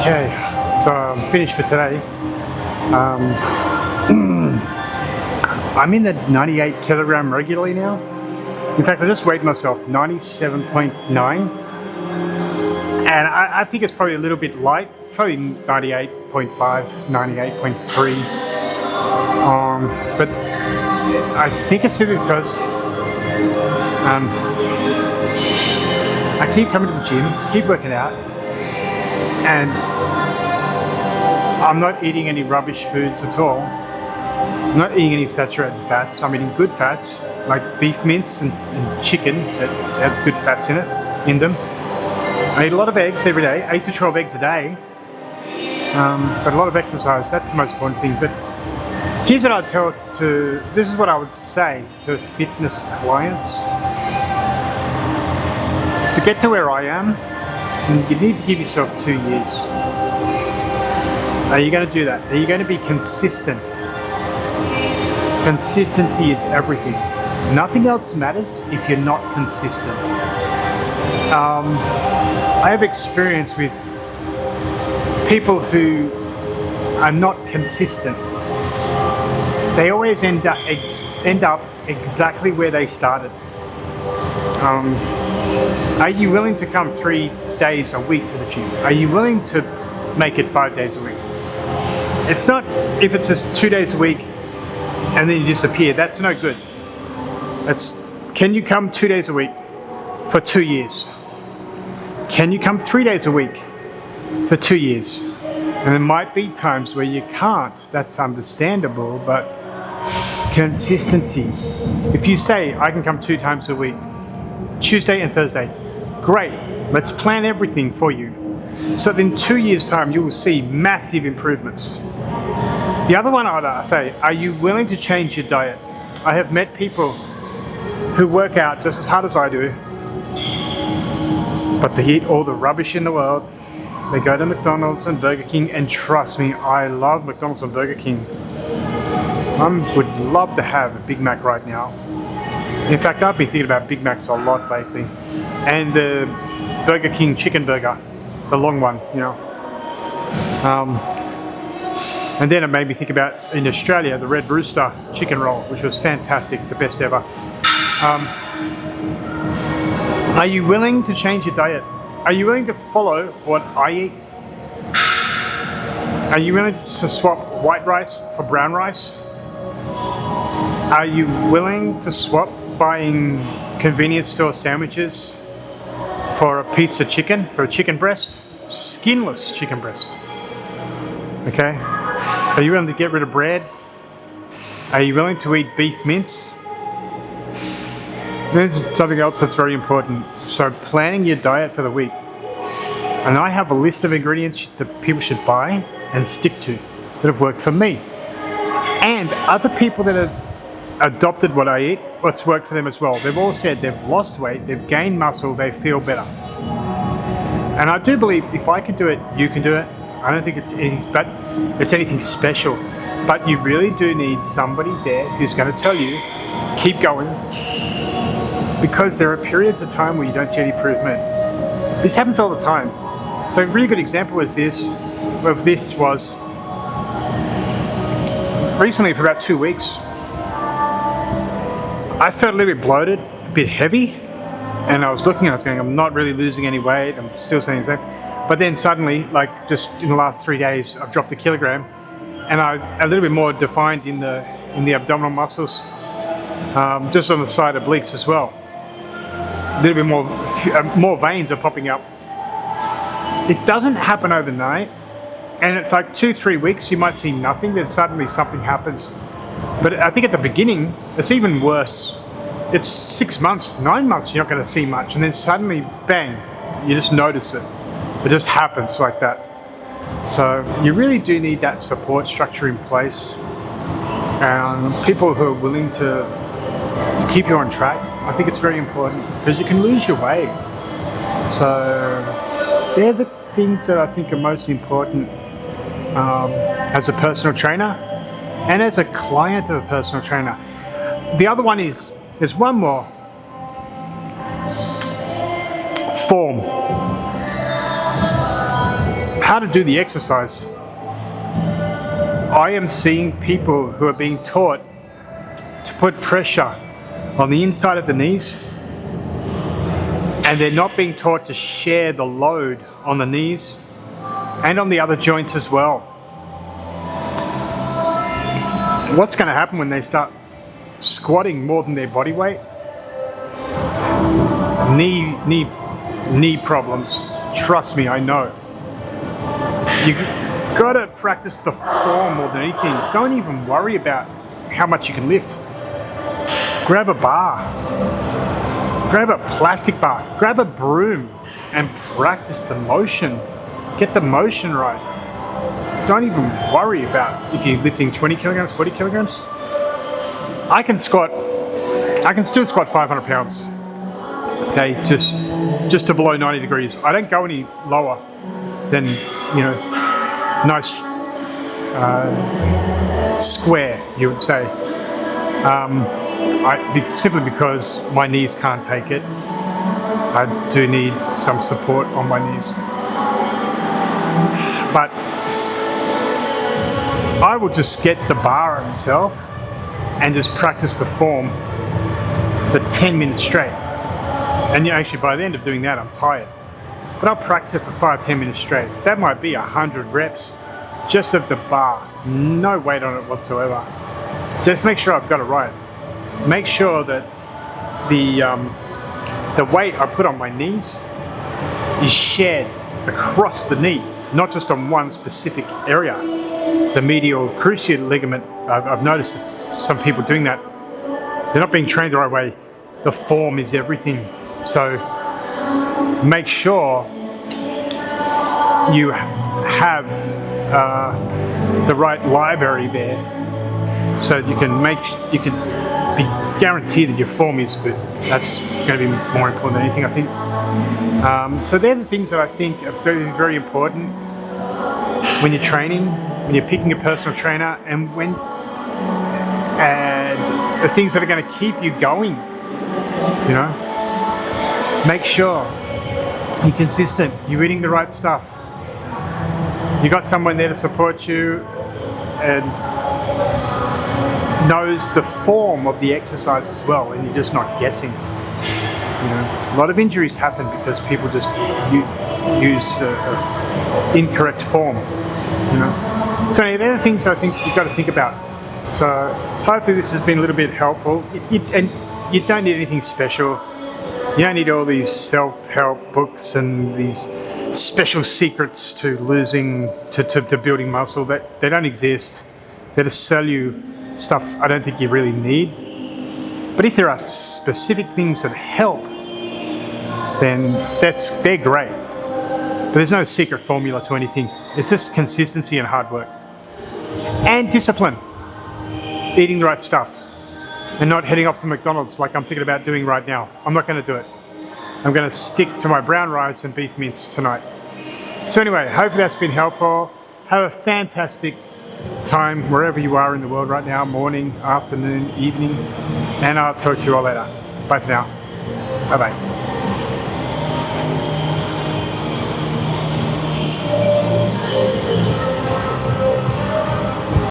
Okay, so I'm finished for today. I'm in the 98 kilogram regularly now. In fact, I just weighed myself 97.9, and I think it's probably a little bit light, probably 98.5, 98.3. But I think it's simply because I keep coming to the gym, keep working out, and I'm not eating any rubbish foods at all. I'm not eating any saturated fats. I'm eating good fats like beef mince and chicken that have good fats in them. I eat a lot of eggs every day, 8 to 12 eggs a day. But a lot of exercise, that's the most important thing. But here's what this is what I would say to fitness clients. To get to where I am, you need to give yourself 2 years. Are you going to do that? Are you going to be consistent? Consistency is everything. Nothing else matters if you're not consistent. I have experience with people who are not consistent. They always end up exactly where they started. Are you willing to come 3 days a week to the gym? Are you willing to make it 5 days a week? It's not if it's just 2 days a week and then you disappear. That's no good. Can you come 2 days a week for 2 years? Can you come 3 days a week for 2 years? And there might be times where you can't. That's understandable, but consistency. If you say, I can come 2 times a week, Tuesday and Thursday, great. Let's plan everything for you. So in 2 years' time, you will see massive improvements. The other one I'd say, are you willing to change your diet? I have met people who work out just as hard as I do, but they eat all the rubbish in the world. They go to McDonald's and Burger King, and trust me, I love McDonald's and Burger King. I would love to have a Big Mac right now. In fact, I've been thinking about Big Macs a lot lately. And the Burger King chicken burger, the long one, you know. And then it made me think about, in Australia, the Red Rooster chicken roll, which was fantastic, the best ever. Are you willing to change your diet? Are you willing to follow what I eat? Are you willing to swap white rice for brown rice? Are you willing to swap buying convenience store sandwiches for a piece of chicken, for a chicken breast? Skinless chicken breast. Okay? Are you willing to get rid of bread? Are you willing to eat beef mince? There's something else that's very important. So planning your diet for the week. And I have a list of ingredients that people should buy and stick to that have worked for me. And other people that have adopted what I eat, what's worked for them as well. They've all said they've lost weight, they've gained muscle, they feel better. And I do believe if I can do it, you can do it. I don't think it's anything special, but you really do need somebody there who's going to tell you, keep going, because there are periods of time where you don't see any improvement. This happens all the time. So a really good example of this was recently for about 2 weeks. I felt a little bit bloated, a bit heavy, and I was looking and I was going, I'm not really losing any weight, I'm still staying the same. But then suddenly, like just in the last 3 days, I've dropped a kilogram, and I'm a little bit more defined in the abdominal muscles, just on the side obliques as well. A little bit more veins are popping up. It doesn't happen overnight, and it's like 2-3 weeks, you might see nothing, then suddenly something happens. But I think at the beginning, it's even worse. It's 6 months, 9 months, you're not going to see much, and then suddenly, bang, you just notice it. It just happens like that. So you really do need that support structure in place, and people who are willing to keep you on track. I think it's very important because you can lose your way. So they're the things that I think are most important as a personal trainer and as a client of a personal trainer. The other one is, there's one more, Form. How to do the exercise. I am seeing people who are being taught to put pressure on the inside of the knees, and they're not being taught to share the load on the knees and on the other joints as well. What's going to happen when they start squatting more than their body weight? Knee problems. Trust me, I know. You gotta practice the form more than anything. Don't even worry about how much you can lift. Grab a bar. Grab a plastic bar. Grab a broom and practice the motion. Get the motion right. Don't even worry about if you're lifting 20 kilograms, 40 kilograms. I can still squat 500 pounds. Okay, just to below 90 degrees. I don't go any lower than, nice square, you would say. Simply because my knees can't take it. I do need some support on my knees. But I will just get the bar itself and just practice the form for 10 minutes straight. And actually by the end of doing that, I'm tired. But I'll practice it for 5-10 minutes straight. That might be 100 reps just of the bar. No weight on it whatsoever. Just make sure I've got it right. Make sure that the weight I put on my knees is shared across the knee, not just on one specific area. The medial cruciate ligament, I've noticed some people doing that. They're not being trained the right way. The form is everything. So make sure you have the right library there, so you can be guaranteed that your form is good. That's going to be more important than anything, I think. So they're the things that I think are very, very important when you're training, when you're picking a personal trainer, and the things that are going to keep you going. Make sure you're consistent, you're eating the right stuff. You got someone there to support you and knows the form of the exercise as well, and you're just not guessing. A lot of injuries happen because people just use incorrect form. So they're the things I think you've got to think about. So hopefully this has been a little bit helpful. And you don't need anything special. You don't need all these self-help books and these special secrets to building muscle. That they don't exist. They're to sell you stuff I don't think you really need. But if there are specific things that help, then they're great. But there's no secret formula to anything. It's just consistency and hard work. And discipline. Eating the right stuff. And not heading off to McDonald's like I'm thinking about doing right now. I'm not going to do it. I'm going to stick to my brown rice and beef mince tonight. So anyway, hopefully that's been helpful. Have a fantastic time wherever you are in the world right now, morning, afternoon, evening, and I'll talk to you all later. Bye for now. Bye-bye.